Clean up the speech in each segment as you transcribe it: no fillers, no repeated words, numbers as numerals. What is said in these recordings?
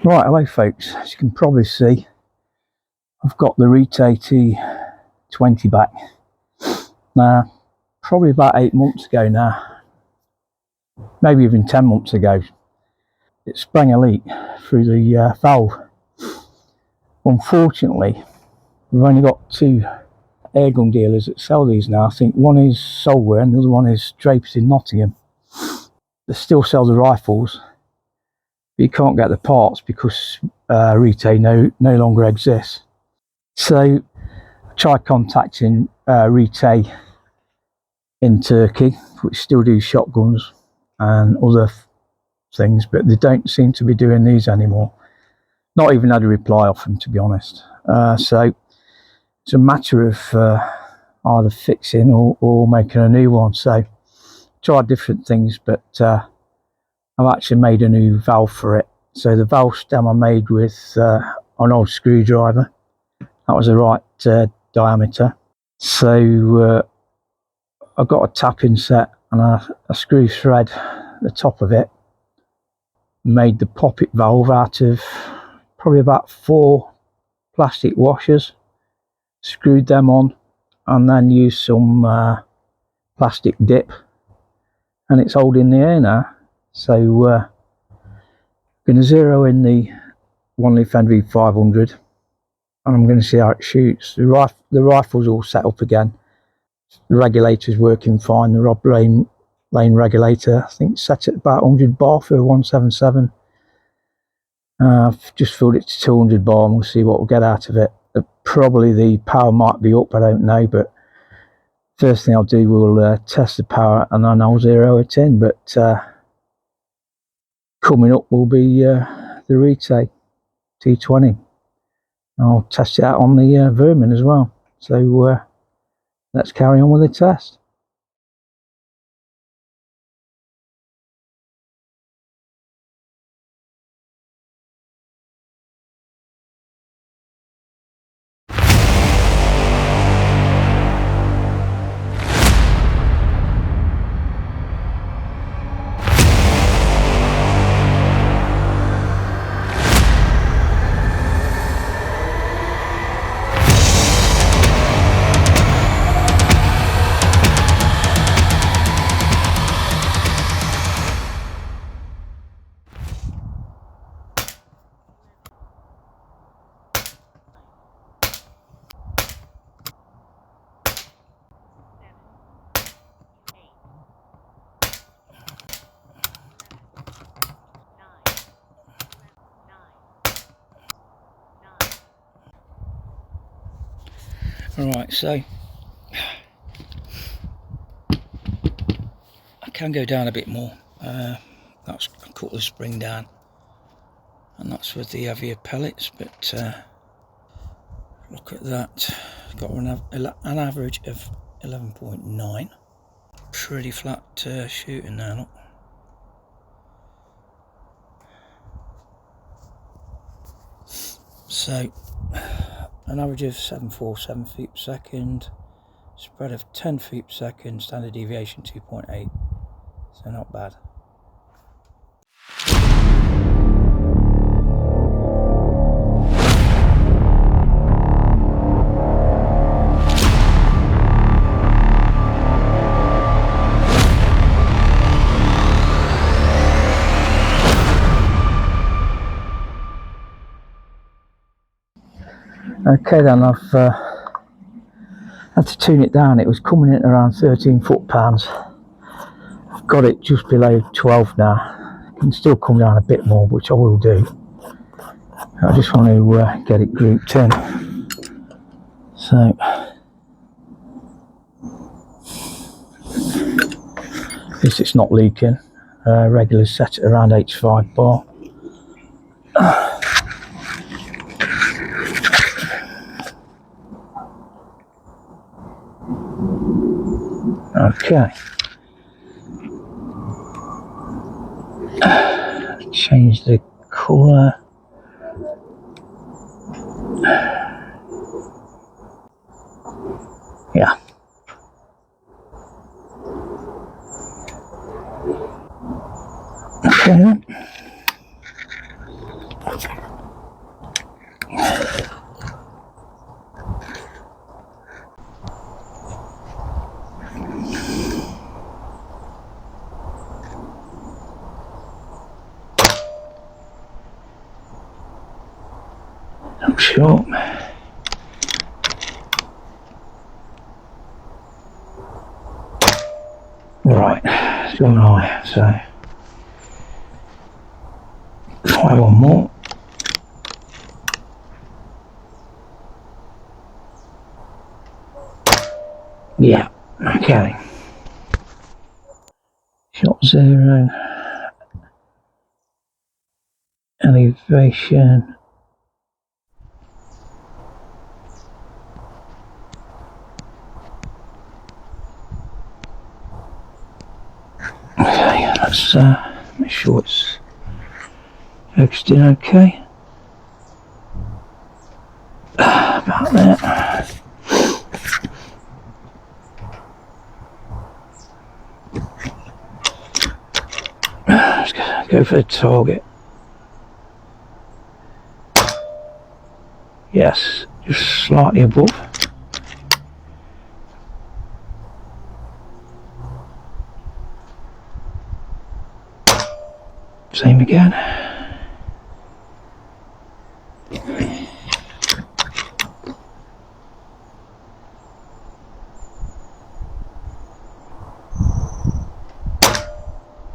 Right, hello folks, as you can probably see, I've got the Retay T20 back. Now, probably about 8 months ago now, maybe even 10 months ago, it sprang a leak through the valve. Unfortunately, we've only got 2 airgun dealers that sell these now. I think one is Solware and the other one is Drapers in Nottingham. They still sell the rifles, but you can't get the parts because Retay no longer exists. So I tried contacting Retay in Turkey, which still do shotguns and other things, but they don't seem to be doing these anymore. Not even had a reply off them, to be honest. So it's a matter of either fixing or making a new one. So tried different things, but I've actually made a new valve for it. So the valve stem I made with an old screwdriver. That was the right diameter. So I've got a tapping set and a screw thread at the top of it. Made the poppet valve out of probably about 4 plastic washers. Screwed them on and then used some plastic dip, and it's holding the air now. So going to zero in the 1 Leaf NV 500 and I'm going to see how it shoots. The rifle's all set up again. The regulator's working fine. The rod lane regulator, I think, set at about 100 bar for 177. I've just filled it to 200 bar and we'll see what we'll get out of it. Probably the power might be up, I don't know, but first thing I'll do, we'll test the power and then I'll zero it in. But coming up will be the Retay T20. I'll test it out on the vermin as well. So let's carry on with the test. Alright, so I can go down a bit more. That's I cut the spring down, and that's with the heavier pellets, but look at that. Got an average of 11.9. Pretty flat shooting now, look. So an average of 747 feet per second, spread of 10 feet per second, standard deviation 2.8, so not bad. Okay then, I've had to tune it down. It was coming in around 13 foot-pounds. I've got it just below 12 now. It can still come down a bit more, which I will do. I just want to get it grouped in. So at least it's not leaking. Regular set at around H5 bar. Okay. Change the colour. Yeah. Okay. short. Right, it's gone high, so try one more. Yeah, okay. Shot 0. Elevation. Okay, let's make sure it's focused in okay. About there. Let's go for the target. Yes, just slightly above. Same again.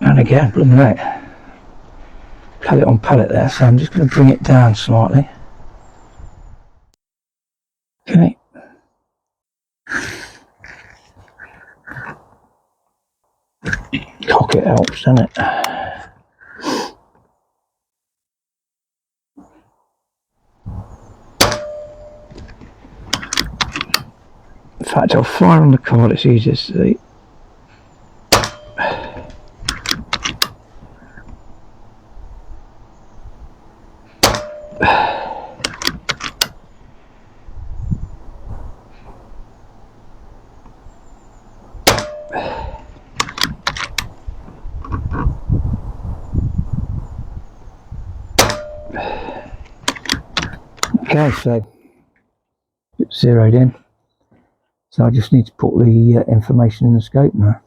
And again, blooming out. Pellet on pellet there, so I'm just going to bring it down slightly. Okay. Cock it helps, doesn't it? In fact, I'll fire on the card, it's easiest to see. Okay, so it's zeroed in. So I just need to put the information in the scope now.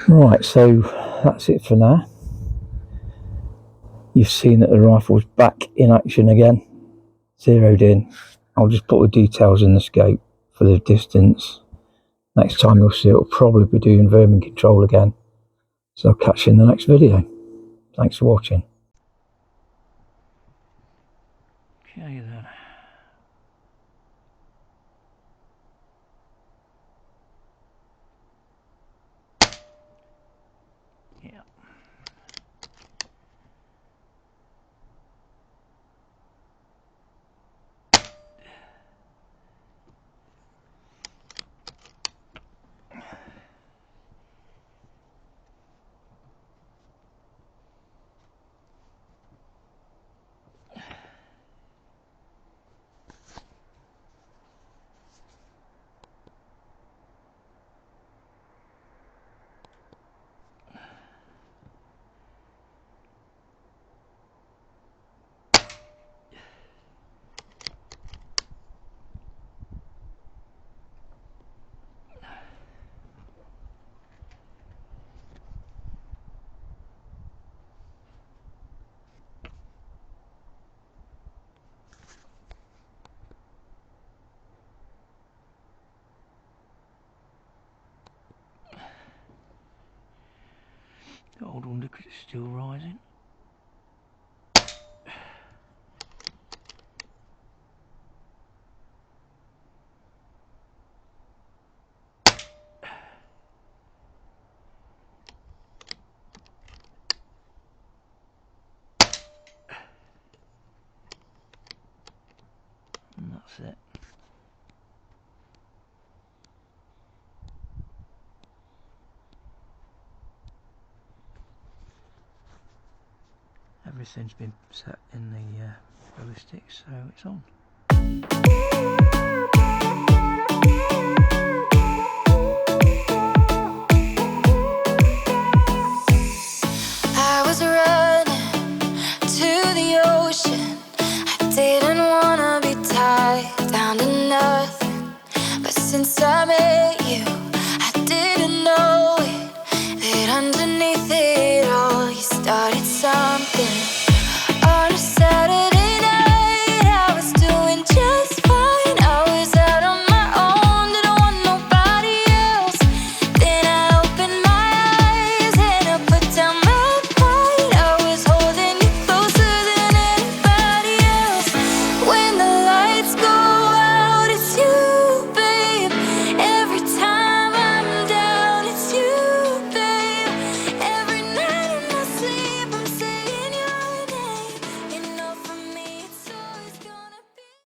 Right, so that's it for now. You've seen that the rifle's back in action again, zeroed in. I'll just put the details in the scope for the distance. Next time you'll see it'll probably be doing vermin control again. So I'll catch you in the next video. Thanks for watching. Okay then. Yeah. Hold on, look, it's still rising. And that's it. Everything's been set in the ballistics, so it's on. I was running to the ocean. I didn't want in summer